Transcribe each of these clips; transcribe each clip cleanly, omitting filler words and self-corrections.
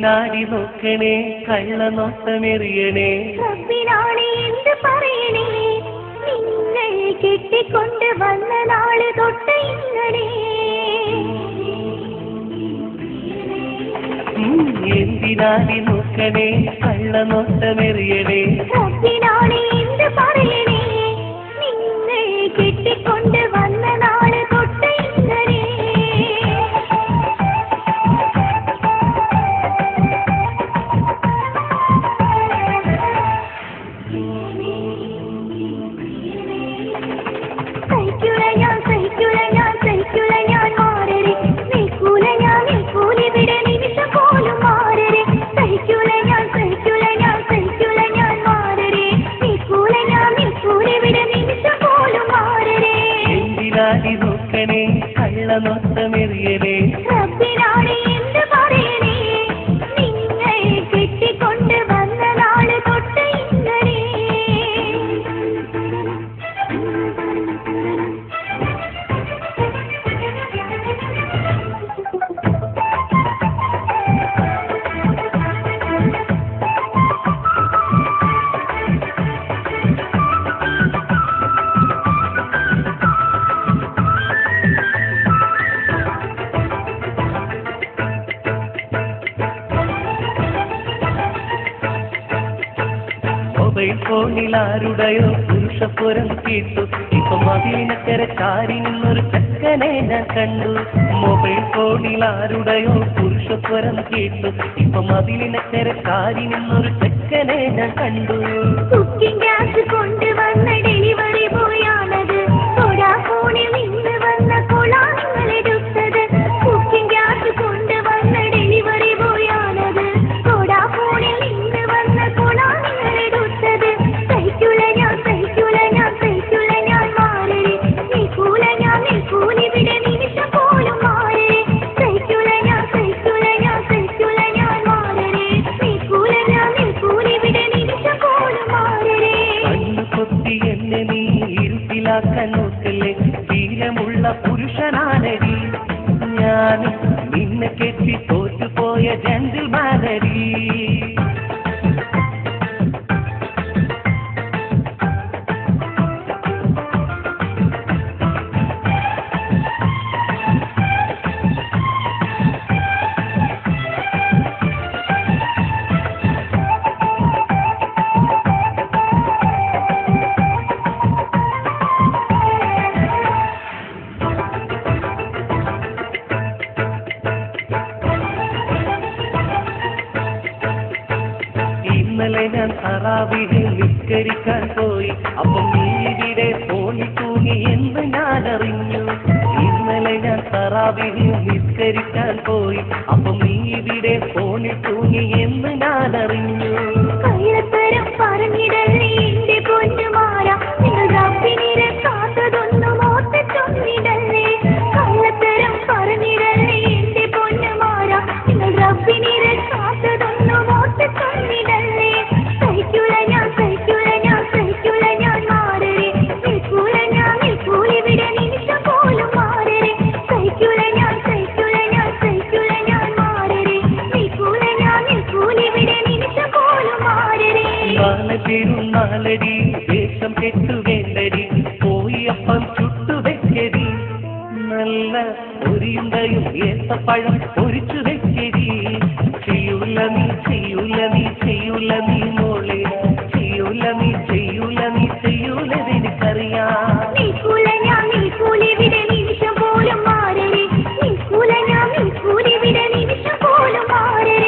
എന്തിനാടി നോക്കണേ കള്ളനോട്ടമെറിയണേ റബ്ബിനാണ് എന്ത് പറയണേ നിങ്ങൾ കെട്ടിക്കൊണ്ട് വന്ന നാള് തൊട്ട് ഇങ്ങനെ എന്തിനാടി നോക്കണേ കള്ളനോട്ടമെറിയണേ റബ്ബിനാണ് എന്ത് പറയണേ നിങ്ങൾ കെട്ടിക്കൊണ്ട് വന്ന നാള് തൊട്ട് ഇങ്ങനെ കള്ളനോട്ടമെറിയണേ റബ്ബിനാണ് എന്ത് പറയണേ നിങ്ങൾ കെട്ടിക്കൊണ്ട് വന്ന നാള് തൊട്ട് ഇങ്ങനെ മൊബൈൽ ഫോണിൽ ആരുടെയോ പുരുഷപുരം കേട്ടു ഇപ്പൊ മതിലിനക്കര ചാരി നിന്നൊരു ചെക്കനെ ഞാൻ കണ്ടു മൊബൈൽ ഫോണിൽ ആരുടെയോ പുരുഷപുരം കേട്ടു ഇപ്പൊ മതിലിനക്കര ചാരി നിന്നൊരു ചെക്കനെ ഞാൻ കണ്ടു കുക്കിംഗ് ഗ്യാസ് കൊണ്ടുവന്ന ഡെലിവറി ബോയാണത് ഫോണിൽ നിന്ന് വന്ന കൊളാങ്ങൾ എടുത്തത് കുക്കിംഗ് ഗ്യാസ് കൊണ്ടുവന്ന ഡെലിവറി ബോയാണത് ഫോണിൽ നിന്ന് വന്ന കൊളാങ്ങൾ എടുത്തത് സഹിക്കൂല ഞാൻ മാറേ നിൽക്കൂല ഇവിടെ നിമിഷം പോലും മാറേ സഹിക്കൂല ഞാൻ മാറേ നിൽക്കൂല ഇവിടെ നിമിഷം പോലും മാറേ കണ്ണു കൊത്തി എന്നെ നീ ഇരുട്ടിലാക്കാൻ നോക്കല്ലേ ധീരമുള്ള പുരുഷനാനടി ഞാൻ നിന്നെ കെട്ടി തോറ്റുപോയ ജെന്റിൽമാനടി ഇന്നലെ ഞാൻ തറാവീഹിൽ നിസ്കരിക്കാൻ പോയി അപ്പം നീ ഇവിടെ ഫോണിൽ തൂങ്ങി എന്ന് ഞാൻ അറിഞ്ഞു ഇന്നലെ ഞാൻ തറാവീഹിൽ നിസ്കരിക്കാൻ പോയി അപ്പം നീ ഇവിടെ ഫോണിൽ തൂങ്ങി എന്ന് ഞാൻ അറിഞ്ഞു കള്ളത്തരം പറഞ്ഞിടല്ലേ എന്റെ പൊന്നുമാര നിങ്ങൾ റബ്ബിനെ കാത്തതൊന്നും ഓർത്ത് ചൊല്ലിടല്ലേ കള്ളത്തരം പറഞ്ഞിടല്ലേ എന്റെ പൊന്നുമാര നിങ്ങൾ റബ്ബിനെ കാത്തതൊന്നും ഓർത്ത് ചൊല്ലിടല്ലേ സഹിക്കൂല ഞാൻ മാറേ നിൽക്കൂല ഇവിടെ നിമിഷം പോലും മാറേ സഹിക്കൂല ഞാൻ മാറേ നിൽക്കൂല ഇവിടെ നിമിഷം പോലും മാറേ തിരുനാളടി ദേശം കെട്ടുവേണ്ടടി പോയി അപ്പം ചുട്ടുവെക്കടി നല്ല ഒരിന്തയും ഏത്തപ്പഴം പൊരിച്ചു വെക്കടി ചെയ്യൂല നീ മോളെ ചെയ്യൂല എനിക്കറിയാം നിൽക്കൂല ഇവിടെ നിമിഷം പോലും മാറേ നിൽക്കൂല ഇവിടെ നിമിഷം പോലും മാറേ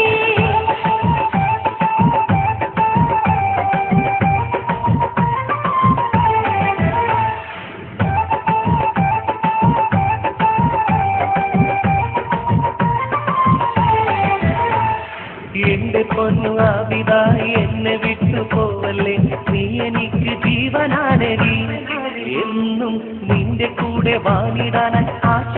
എന്റെ പൊന്നു ആവിതായി എന്നെ വിട്ടു പോവല്ലേ നീ എനിക്ക് ജീവനാനടി എന്നും നിന്റെ കൂടെ വാങ്ങിടാൻ ആശ